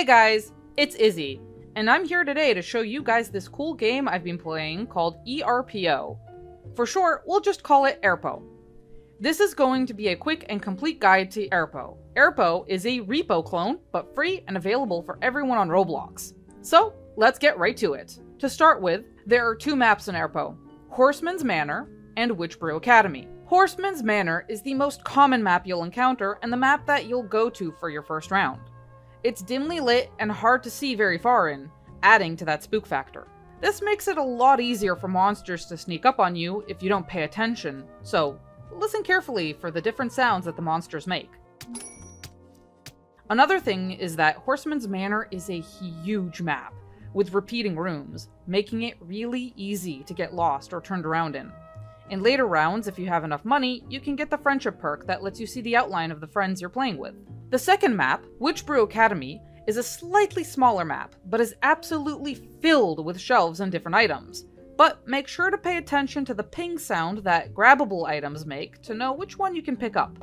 Hey guys, it's Izzy, and I'm here today to show you guys this cool game I've been playing called E.R.P.O. For short, we'll just call it R.E.P.O. This is going to be a quick and complete guide to R.E.P.O. R.E.P.O is a R.E.P.O clone, but free and available for everyone on Roblox. So, let's get right to it. To start with, there are two maps in R.E.P.O, Horseman's Manor and Witchbrew Academy. Horseman's Manor is the most common map you'll encounter and the map that you'll go to for your first round. It's dimly lit and hard to see very far in, adding to that spook factor. This makes it a lot easier for monsters to sneak up on you if you don't pay attention, so listen carefully for the different sounds that the monsters make. Another thing is that Horseman's Manor is a huge map, with repeating rooms, making it really easy to get lost or turned around in. In later rounds, if you have enough money, you can get the friendship perk that lets you see the outline of the friends you're playing with. The second map, Witchbrew Academy, is a slightly smaller map, but is absolutely filled with shelves and different items. But make sure to pay attention to the ping sound that grabbable items make to know which one you can pick up.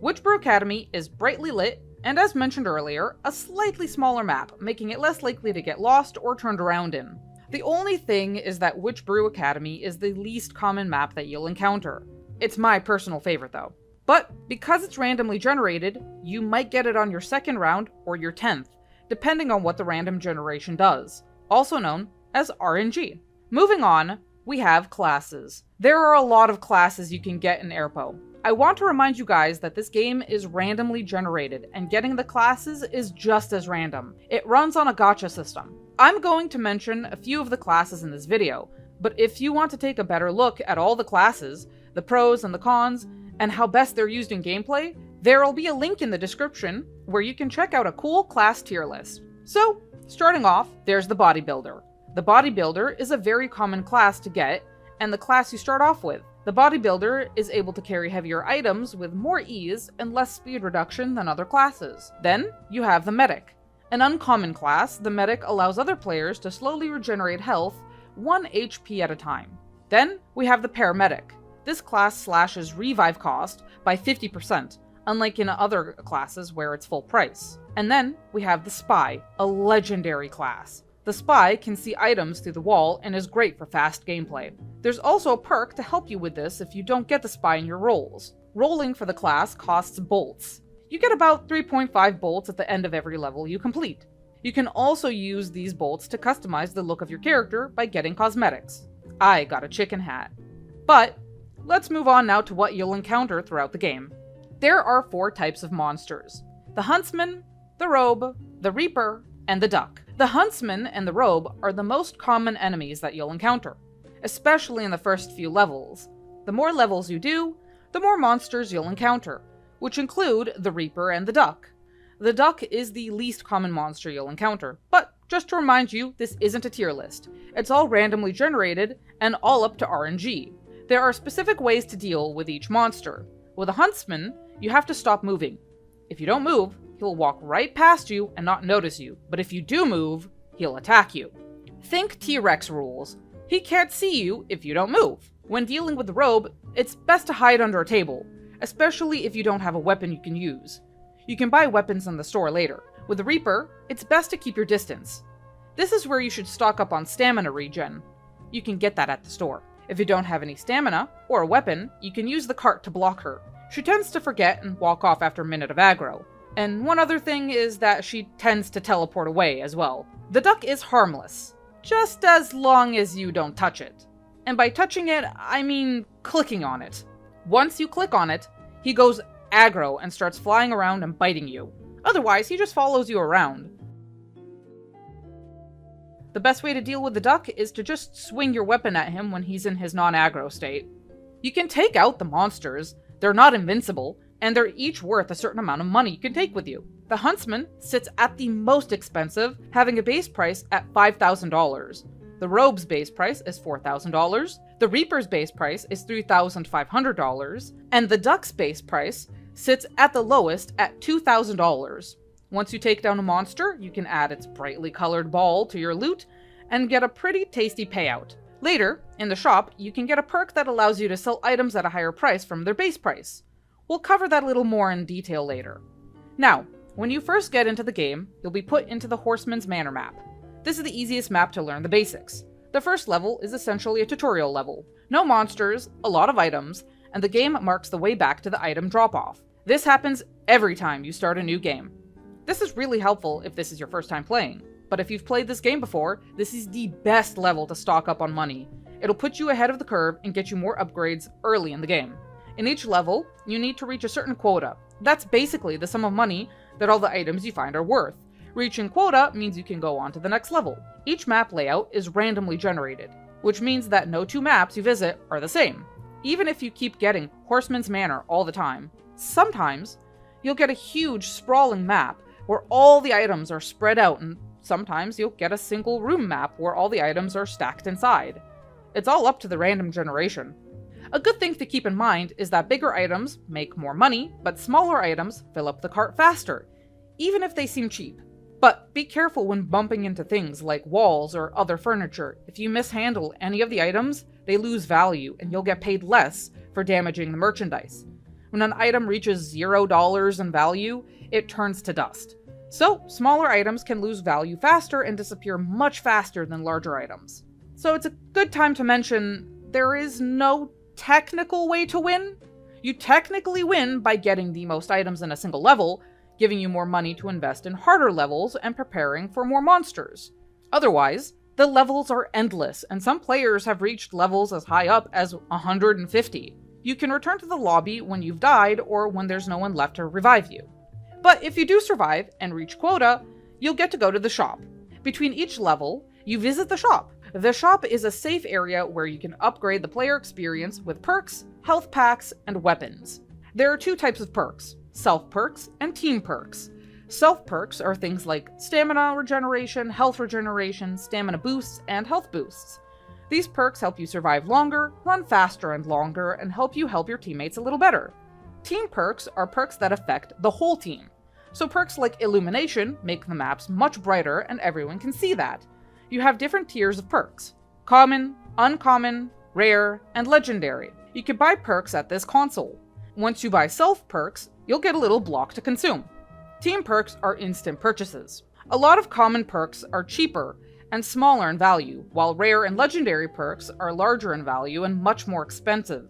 Witchbrew Academy is brightly lit, and as mentioned earlier, a slightly smaller map, making it less likely to get lost or turned around in. The only thing is that Witchbrew Academy is the least common map that you'll encounter. It's my personal favorite though. But because it's randomly generated, you might get it on your second round or your 10th, depending on what the random generation does, also known as RNG. Moving on, we have classes. There are a lot of classes you can get in R.E.P.O. I want to remind you guys that this game is randomly generated, and getting the classes is just as random. It runs on a gacha system. I'm going to mention a few of the classes in this video, but if you want to take a better look at all the classes, the pros and the cons, and how best they're used in gameplay, there'll be a link in the description where you can check out a cool class tier list. So, starting off, there's the Bodybuilder. The Bodybuilder is a very common class to get, and the class you start off with. The Bodybuilder is able to carry heavier items with more ease and less speed reduction than other classes. Then, you have the Medic. An uncommon class, the Medic allows other players to slowly regenerate health 1 HP at a time. Then, we have the Paramedic. This class slashes revive cost by 50%, unlike in other classes where it's full price. And then, we have the Spy, a legendary class. The Spy can see items through the wall and is great for fast gameplay. There's also a perk to help you with this if you don't get the Spy in your rolls. Rolling for the class costs bolts. You get about 3.5 bolts at the end of every level you complete. You can also use these bolts to customize the look of your character by getting cosmetics. I got a chicken hat. But let's move on now to what you'll encounter throughout the game. There are 4 types of monsters: the Huntsman, the Robe, the Reaper, and the Duck. The Huntsman and the Robe are the most common enemies that you'll encounter, especially in the first few levels. The more levels you do, the more monsters you'll encounter, which include the Reaper and the Duck. The Duck is the least common monster you'll encounter, but just to remind you, this isn't a tier list. It's all randomly generated and all up to RNG. There are specific ways to deal with each monster. With a Huntsman, you have to stop moving. If you don't move, he'll walk right past you and not notice you, but if you do move, he'll attack you. Think T-Rex rules. He can't see you if you don't move. When dealing with the Robe, it's best to hide under a table, especially if you don't have a weapon you can use. You can buy weapons in the store later. With the Reaper, it's best to keep your distance. This is where you should stock up on stamina regen. You can get that at the store. If you don't have any stamina, or a weapon, you can use the cart to block her. She tends to forget and walk off after a minute of aggro. And one other thing is that she tends to teleport away as well. The Duck is harmless, just as long as you don't touch it. And by touching it, I mean clicking on it. Once you click on it, he goes aggro and starts flying around and biting you. Otherwise, he just follows you around. The best way to deal with the Duck is to just swing your weapon at him when he's in his non-aggro state. You can take out the monsters, they're not invincible, and they're each worth a certain amount of money you can take with you. The Huntsman sits at the most expensive, having a base price at $5,000. The Robe's base price is $4,000, the Reaper's base price is $3,500, and the Duck's base price sits at the lowest at $2,000. Once you take down a monster, you can add its brightly colored ball to your loot and get a pretty tasty payout. Later, in the shop, you can get a perk that allows you to sell items at a higher price from their base price. We'll cover that a little more in detail later. Now, When you first get into the game, you'll be put into the Horseman's Manor map. This is the easiest map to learn the basics. The first level is essentially a tutorial level. No monsters, a lot of items, and the game marks the way back to the item drop-off. This happens every time you start a new game. This is really helpful if this is your first time playing, but if you've played this game before, this is the best level to stock up on money. It'll put you ahead of the curve and get you more upgrades early in the game. In each level, you need to reach a certain quota. That's basically the sum of money that all the items you find are worth. Reaching quota means you can go on to the next level. Each map layout is randomly generated, which means that no two maps you visit are the same. Even if you keep getting Horseman's Manor all the time, sometimes you'll get a huge sprawling map where all the items are spread out, and sometimes you'll get a single room map where all the items are stacked inside. It's all up to the random generation. A good thing to keep in mind is that bigger items make more money, but smaller items fill up the cart faster, even if they seem cheap. But be careful when bumping into things like walls or other furniture. If you mishandle any of the items, they lose value and you'll get paid less for damaging the merchandise. When an item reaches $0 in value, it turns to dust. So, smaller items can lose value faster and disappear much faster than larger items. So it's a good time to mention there is no technical way to win. You technically win by getting the most items in a single level, giving you more money to invest in harder levels and preparing for more monsters. Otherwise, the levels are endless, and some players have reached levels as high up as 150. You can return to the lobby when you've died or when there's no one left to revive you. But if you do survive and reach quota, you'll get to go to the shop. Between each level, you visit the shop. The shop is a safe area where you can upgrade the player experience with perks, health packs, and weapons. There are two types of perks: self-perks and team perks. Self-perks are things like stamina regeneration, health regeneration, stamina boosts, and health boosts. These perks help you survive longer, run faster and longer, and help you help your teammates a little better. Team perks are perks that affect the whole team. So perks like illumination make the maps much brighter and everyone can see that. You have different tiers of perks: common, uncommon, rare, and legendary. You can buy perks at this console. Once you buy self-perks, you'll get a little block to consume. Team perks are instant purchases. A lot of common perks are cheaper and smaller in value, while rare and legendary perks are larger in value and much more expensive.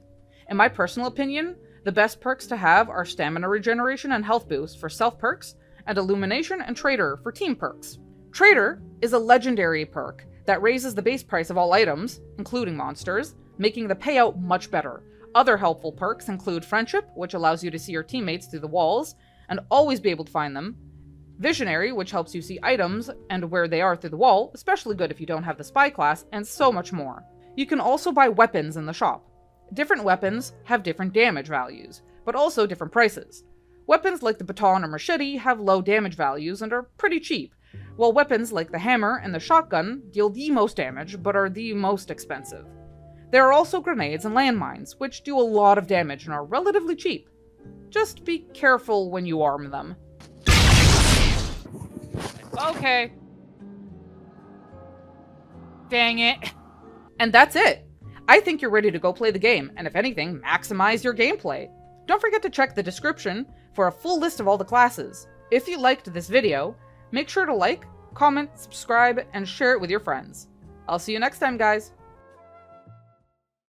In my personal opinion, the best perks to have are stamina regeneration and health boost for self-perks, and illumination and trader for team perks. Trader is a legendary perk that raises the base price of all items, including monsters, making the payout much better. Other helpful perks include friendship, which allows you to see your teammates through the walls and always be able to find them. Visionary, which helps you see items and where they are through the wall, especially good if you don't have the spy class, and so much more. You can also buy weapons in the shop. Different weapons have different damage values, but also different prices. Weapons like the baton or machete have low damage values and are pretty cheap, while weapons like the hammer and the shotgun deal the most damage but are the most expensive. There are also grenades and landmines, which do a lot of damage and are relatively cheap. Just be careful when you arm them. Okay. Dang it. And that's it. I think you're ready to go play the game, and if anything, maximize your gameplay. Don't forget to check the description for a full list of all the classes. If you liked this video, make sure to like, comment, subscribe, and share it with your friends. I'll see you next time, guys.